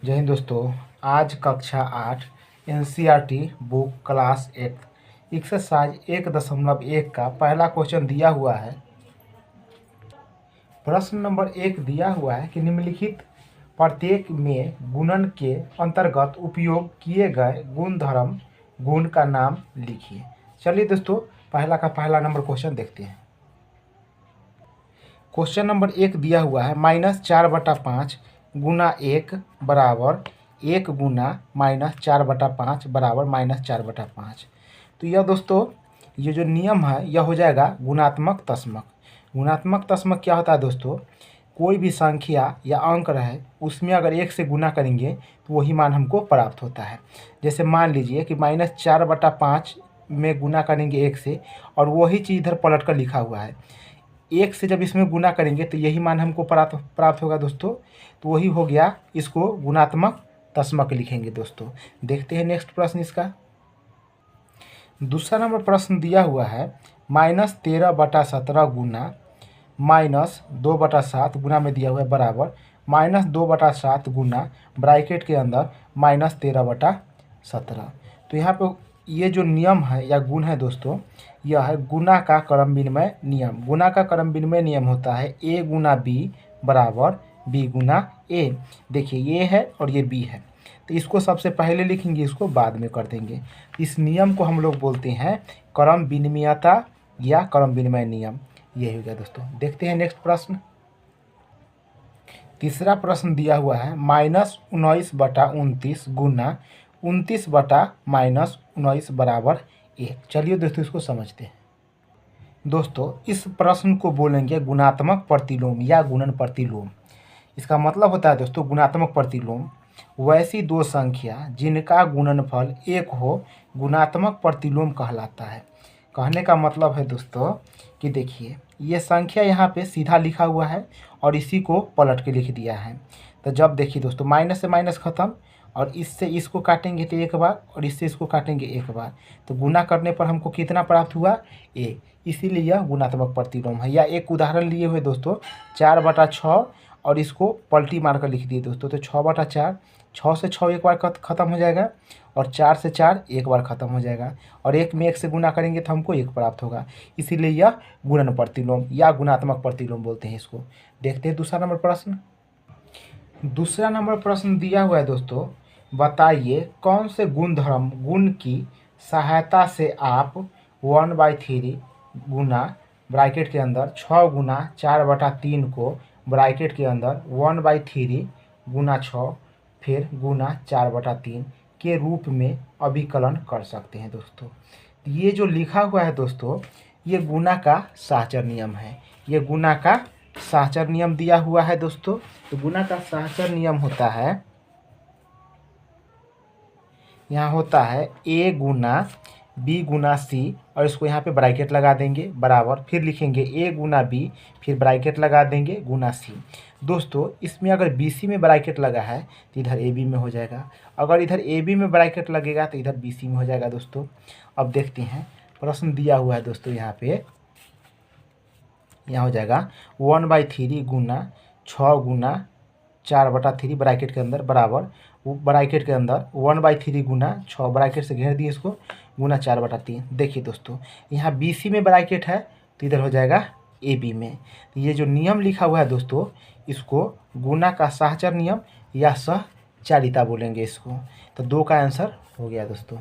जय हिंद दोस्तों। आज कक्षा 8 एनसीईआरटी बुक क्लास 8 एक्सरसाइज 1.1 का पहला क्वेश्चन दिया हुआ है। प्रश्न नंबर 1 दिया हुआ है कि निम्नलिखित प्रत्येक में गुणन के अंतर्गत उपयोग किए गए गुणधर्म गुण का नाम लिखिए। चलिए दोस्तों, पहला नंबर क्वेश्चन देखते हैं। क्वेश्चन नंबर 1 दिया हुआ है -4/5 गुना 1 बराबर 1 गुना -4/5 बराबर -4/5। तो यह दोस्तों, ये जो नियम है यह हो जाएगा गुणात्मक तस्मक। गुणात्मक तस्मक क्या होता है दोस्तों? कोई भी संख्या या अंक रहे उसमें अगर 1 से गुना करेंगे तो वही मान हमको प्राप्त होता है। जैसे मान लीजिए कि -4/5 में गुना करेंगे 1 से, और वही चीज़ इधर पलट कर लिखा हुआ है। 1 से जब इसमें गुना करेंगे तो यही मान हमको प्राप्त होगा दोस्तों। तो वही हो गया, इसको गुणात्मक तस्मक लिखेंगे दोस्तों। देखते हैं नेक्स्ट प्रश्न इसका। दूसरा नंबर प्रश्न दिया हुआ है -13/17 गुना -2/7 गुना में दिया हुआ है बराबर -2/7 गुना ब्रैकेट के अंदर -13/17। तो यहाँ पे ये जो नियम है या गुण है दोस्तों, यह है गुना का क्रम विनिमय नियम। गुना का क्रम विनिमय नियम होता है a गुना b बराबर b गुना a। देखिए ये है और ये b है, तो इसको सबसे पहले लिखेंगे, इसको बाद में कर देंगे। इस नियम को हम लोग बोलते हैं क्रम विनिमयता या क्रम विनिमय नियम। ये हो गया दोस्तों। देखते हैं नेक्स्ट प्रश्न। तीसरा प्रश्न दिया हुआ है -19/29 गुना 29/-19 बराबर 1। चलिए दोस्तों, इसको समझते हैं। दोस्तों, इस प्रश्न को बोलेंगे गुणात्मक प्रतिलोम या गुणन प्रतिलोम। इसका मतलब होता है दोस्तों, गुणात्मक प्रतिलोम वैसी दो संख्या जिनका गुणनफल 1 हो गुणात्मक प्रतिलोम कहलाता है। कहने का मतलब है दोस्तों कि देखिए ये संख्या यहाँ पे सीधा लिखा हुआ है और इसी को पलट के लिख दिया है। तो जब देखिए दोस्तों, माइनस से माइनस खत्म, और इससे इसको काटेंगे तो एक बार, और इससे इसको काटेंगे एक बार, तो गुना करने पर हमको कितना प्राप्त हुआ? 1। इसीलिए यह गुणात्मक प्रतिलोम है। या एक उदाहरण लिए हुए दोस्तों, 4/6, और इसको पलटी मार कर लिख दिए दोस्तों, तो 6/4। 6 से 6 एक बार ख़त्म हो जाएगा, और 4 से 4 एक बार ख़त्म हो जाएगा, और 1 में 1 से गुना करेंगे तो हमको 1 प्राप्त होगा। इसीलिए यह गुणन प्रतिलोम या गुणात्मक प्रतिलोम बोलते हैं इसको। देखते हैं दूसरा नंबर प्रश्न। दूसरा नंबर प्रश्न दिया हुआ है दोस्तों, बताइए कौन से गुणधर्म गुण की सहायता से आप 1/3 गुना ब्रैकेट के अंदर 6 गुना 4/3 को ब्रैकेट के अंदर 1/3 गुना 6 फिर गुना 4/3 के रूप में अभिकलन कर सकते हैं दोस्तों। ये जो लिखा हुआ है दोस्तों, ये गुना का साहचर नियम है। ये गुना का साहचर नियम दिया हुआ है दोस्तों। तो गुना का साहचर नियम होता है, यहाँ होता है a Guna b Guna c, और इसको यहाँ पे ब्रैकेट लगा देंगे बराबर, फिर लिखेंगे a गुना b, फिर ब्रैकेट लगा देंगे गुना c। दोस्तों, इसमें अगर bc में ब्रैकेट लगा है तो इधर ab में हो जाएगा, अगर इधर ab में ब्रैकेट लगेगा तो इधर bc में हो जाएगा दोस्तों। अब देखते हैं, प्रश्न दिया हुआ है दोस्तों, यहाँ हो जाएगा 1/3 गुना 6 गुना 4/3 ब्रैकेट के अंदर बराबर, ब्रैकेट के अंदर 1/3 गुना 6 ब्रैकेट से घेर दिए इसको गुना 4/3। देखिए दोस्तों, यहाँ BC में ब्रैकेट है तो इधर हो जाएगा AB में। तो ये जो नियम लिखा हुआ है दोस्तों, इसको गुना का साहचर नियम या सहचारिता बोलेंगे इसको। तो 2 का आंसर हो गया दोस्तों।